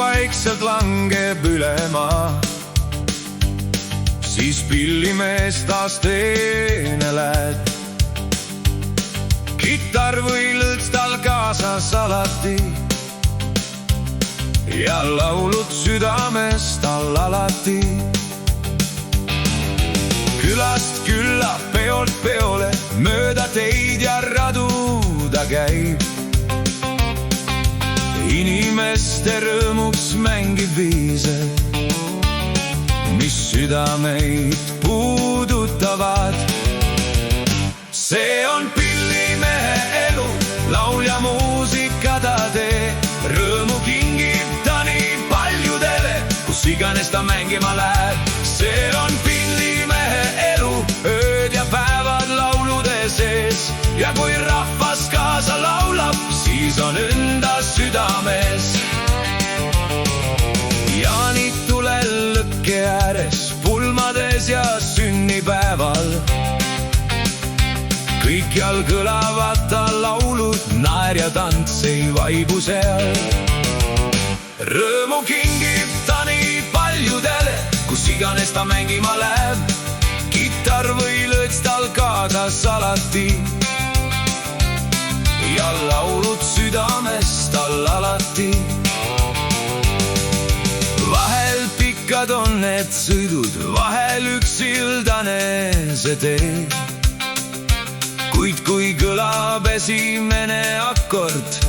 Vaikselt langeb ülema, siis pillimees taas teene läheb. Kitarr või lõõts tal kaasas alati ja laulud südames tal alati. Külast külla, peolt peole, mööda teid ja radu ta käib. Inimeste rõõmuks mängib viise, mis südameid puudutavad. See on pillimehe elu, laul ja muusika ta teeb. Rõõmu kingib ta nii paljudele, kus iganes ta mängima läheb. See on pillimehe elu, ööd ja päevad laulude sees. Ja kui rahvas kaasa laulab, siis on õnda südames. Jaanid tulel lõkke ääres, pulmades ja sünnipäeval. Kõikjal kõlavad ta laulud, naer ja tants ei vaibu seal. Rõõmu kingib ta nii paljudele, kus iganes ta mängima läheb. Kitarr või lõõts tal kaasas alati ja laulud südames tal alati. Vahel pikad on need sõidud, vahel üks sildane see tee. Kuid kui kõlab esimene akord,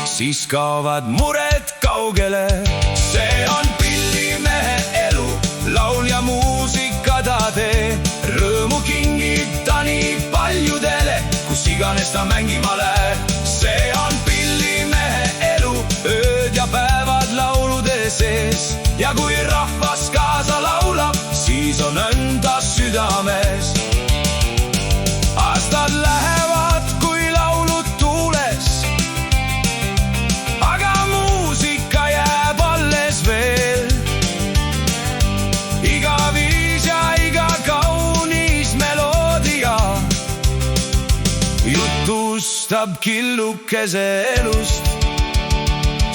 siis kaovad mured kaugele. See on pillimehe elu, laul ja muusika ta teeb. Rõõmu kingib ta nii paljudele, kus iganes ta mängima läheb. See on pillimehe elu, ööd ja päevad laulude sees. Ja kui rahvas kaasa laulab, siis on õnda südames. Aastad lähevad kui laulud tuules, aga muusika jääb alles veel. Iga viis ja iga kaunis meloodia jutustab killukese elust.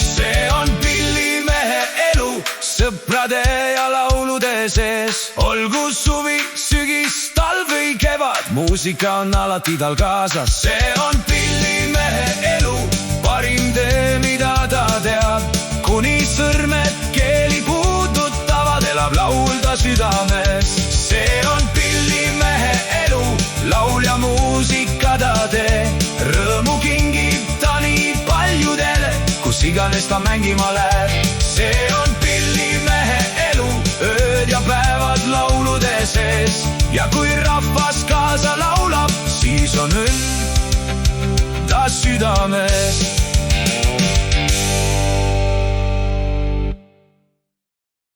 See on pillimehe elu, sõprade ja laulude sees. Olgu suvi, sügis, talv või kevad, muusika on alati tal kaasas. See on pillimehe elu, parim tee, mida ta teab. Kuni sõrmed keeli puudutavad, elab laul ta südames. See on pillimehe elu, laul ja muusika ta teeb. Rõõmu kingib ta nii paljudele, kus iganes ta mängima läheb. See on pillimehe elu, ööd ja päevad laulude sees. Ja kui rahvas kaasa laulab, siis on õnn ta südames.